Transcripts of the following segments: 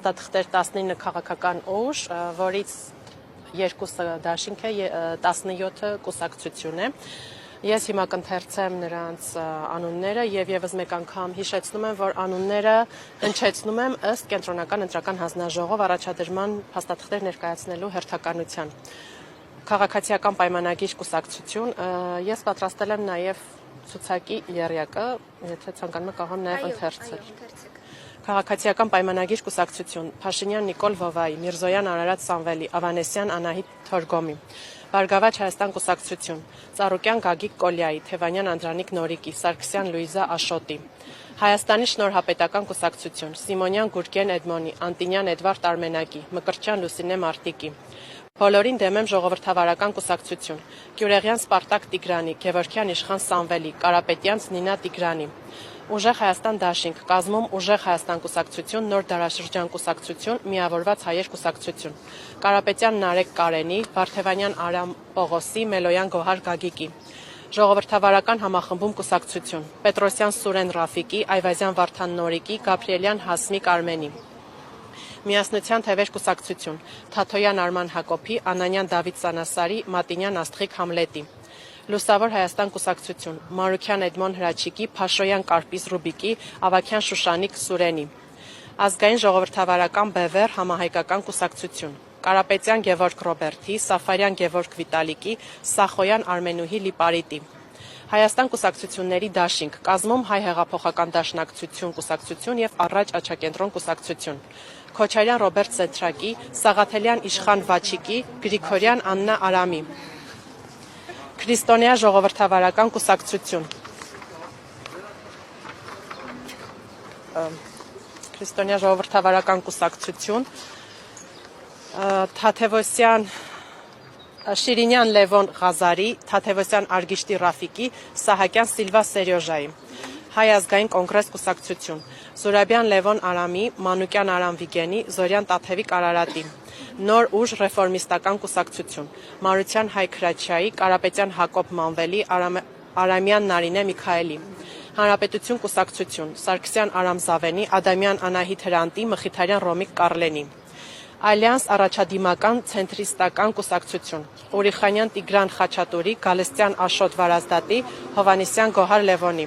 Փաստաթղթեր 19 քաղաքական ուժ, որից երկուսը դաշինք է, 17-ը կուսակցություն է։ Ես հիմա կընթերցեմ նրանց անունները եւ եւս մեկ անգամ հիշեցնում եմ, որ անունները հնչեցնում եմ ըստ Կենտրոնական ընտրական հանձնաժողով առաջադրման փաստաթղթեր ներկայացնելու հերթականության։ Քաղաքացիական պայմանագիր կուսակցություն, ես պատրաստել եմ նաեւ ցուցակի եռյակը, եթե ցանկանում եք կարող եմ նաեւ ընթերցել։ Քաղաքացիական պայմանագիր կուսակցություն, Փաշինյան Նիկոլ Վովայի, Միրզոյան Արարատ Սամվելի, Ավանեսյան Անահիտ Թորգոմի, Բարգավաճ Հայաստան կուսակցություն, Ծառուկյան Գագիկ Կոլյայի, Թևանյան Անդրանիկ Նորիկի, Սարգսյան Լուիզա Աշոտի, Հայաստանի Շնորհապետական կուսակցություն, Սիմոնյան Գուրգեն Էդմոնի, Անտինյան Էդվարդ Արմենակի, Մկրտչյան Լուսինե Մարտիկի, Բոլորին դեմեմ ժողովրդավարական կուսակցություն, Գյուրեղյան Սպարտակ Տիգրանի, Գևորգյան Իշխան Սամվելի, Կարապետյանց Նինա Տիգրանի, Ուժեղ Հայաստան դաշինք, կազմում Ուժեղ Հայաստան կուսակցություն, Նոր դարաշրջան կուսակցություն, Միավորված հայեր կուսակցություն, Կարապետյան Նարեկ Կարենի, Վարդևանյան Արամ Պողոսի, Մելոյան Գոհար Գագիկի, Ժողովրդավարական համախմբում կուսակցություն, Պետրոսյան Սուրեն Ռաֆիկի, Այվազյան Վարդան Նորիկի, Գաբրիելյան Հասմիկ Արմենի, Միասնության թևեր կուսակցություն, Թաթոյան Արման Հակոբի, Անանյան Դավիթ Սանասարի, Մատինյան Աստղիկ Համլետի, Լուսավոր Հայաստան կուսակցություն, Մարուքյան Էդմոն Հրաչիկի, Փաշոյան Կարպիս Ռուբիկի, Ավաքյան Շուշանիկ Սուրենի, Ազգային ժողովրդավարական բևեռ համահայկական կուսակցություն, Կարապետյան Գևորգ Ռոբերտի, Սաֆարյան Գևորգ Վիտալիկի, Սախոյան Արմենուհի Լիպարիտի, Հայաստան կուսակցությունների դաշինք, կազմում Հայ հեղափոխական դաշնակցություն կուսակցություն եւ Առաջ Աչակենտրոն կուսակցություն, Քոչարյան Ռոբերտ Սեթրակի, Սաղաթելյան Իշխան Վաչիկի, Գրիգորյան Աննա Արամի, Քրիստոնյա ժողովրդավարական կուսակցություն, Քրիստոնյա ժողովրդավարական կուսակցություն, Թաթևոսյան Շիրինյան Լևոն Ղազարի, Թաթևոսյան Արգիշտի Ռաֆիկի, Սահակյան Սիլվա Սերյոժայի, Հայ ազգային կոնգրես կուսակցություն, Զուրաբյան Լևոն Արամի, Մանուկյան Արամ Վիգենի, Զորյան Տաթևիկ Արարատի, Նոր ուժ ռեֆորմիստական կուսակցություն, Մարության Հայ Քրաչյայի, Կարապետյան Հակոբ Մանվելի, Արամյան Նարինե Միքայելի, Հանրապետություն կուսակցություն, Սարգսյան Արամ Զավենի, Ադամյան Անահիտ Հրանտի, Մխիթարյան Ռոմիկ Կառլենի, Ալյանս առաջադիմական ցենտրիստական կուսակցություն, Ուրիխանյան Տիգրան Խաչատուրի, Գալստյան Աշոտ Վարազդատի, Հովանեսյան Գոհար Լևոնի,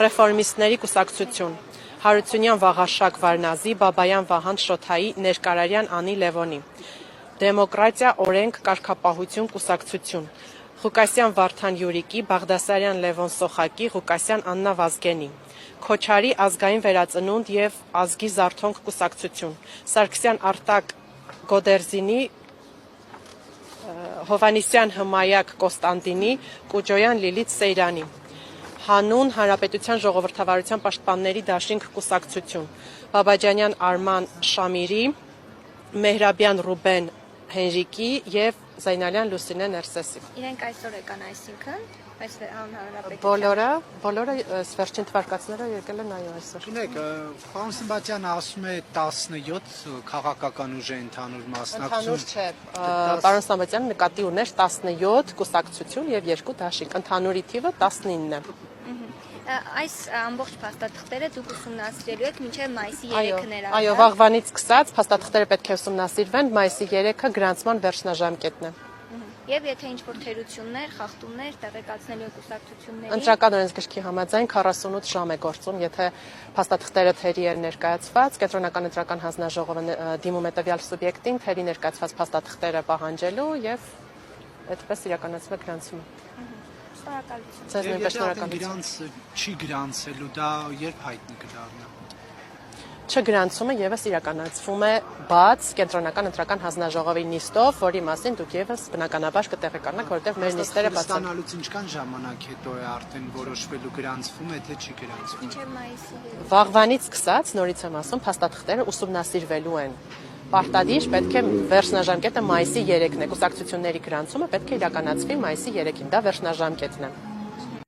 Ռեֆորմիստների կուսակցություն, Հարությունյան Վաղաշակ Վարնազի, Բաբայան Վահան Շոթայի, Ներկարարյան Անի Լևոնի, Դեմոկրատիա օրենք կարգապահություն կուսակցություն, Ղուկասյան Վարդան Յուրիկի, Բաղդասարյան Լևոն Սոխակի, Ղուկասյան Աննա Վազգենի, Քոչարի ազգային վերածնունդ եւ ազգի զարթոնք կուսակցություն, Սարգսյան Արտակ Գոդերզինի, Հովանեսյան Հմայակ Կոստանդինի, Կուջոյան Լիլիթ Սեյրանի, Հանուն Հանրապետության ժողովրդավարության պաշտպանների դաշինք կուսակցություն, Բաբաջանյան Արման Շամիրի, Մեհրաբյան Ռուբեն Հենրիկի եւ Զայնալյան Լուսինե Ներսեսի։ Իրենք այսօր եկան, այսինքն, այս հանրապետության։ Բոլորը վերջին թվարկածները եկել են այո այսօր։ Գիտեք, պարոն Սմբատյանը ասում է 17 քաղաքական ուժ է ընդհանուր մասնակցություն։ Ընդհանուր չէ, պարոն Սմբատյանը նկատի ուներ 17 կուսակցություն եւ 2 դաշինք, ընդհանուրի թիվը 19 է։ Այս ամբողջ փաստաթղթերը դուք ուսումնասիրելու եք մինչև մայիսի 3-ը ներառյալ։ Այո, վաղվանից սկսած փաստաթղթերը պետք է ուսումնասիրվեն, մայիսի 3-ը գրանցման վերջնաժամկետն է։ Եվ եթե ինչ-որ թերություններ, խախտումներ տեղեկացնելու եք կուսակցությունների։ Ընտրական օրենսգրքի համաձայն 48 ժամ է գործում, եթե փաստաթղթերը թերի են ներկայացված, Կենտրոնական ընտրական հանձնաժողովը դիմում է տվյալ սուբյեկտին թերի ներկայացված փաստաթղթերը պահանջելու եւ այդպես իրականացվում է գրանցումը։ Շնորհակալություն։ Ձեզ նույնպես շնորհակալություն։ Գրանց չի գրանցելու, դա երբ հայտնի կդառնա։ Չգրանցումը եւս իրականացվում է բաց Կենտրոնական ընտրական հանձնաժողովի նիստով, որի մասին դուք եւս բնականաբար կտեղեկանաք, որովհետեւ մեր նիստերը բաց են։ Ստանալուց ինչքան ժամանակ հետո է արդեն որոշվելու գրանցվում է, թե չի գրանցվում։ Մինչև մայիսի 3-ը։ Վաղվանից սկսած, նորից եմ ասում, փաստաթղթերը ուսումնասիրվելու են։ Պարտադիր պետք է վերջնաժամկետը մայիսի 3-ն է, կուսակցությունների գրանցումը պետք է իրականացվի մայիսի 3-ին, դա վերջնաժամկետն է։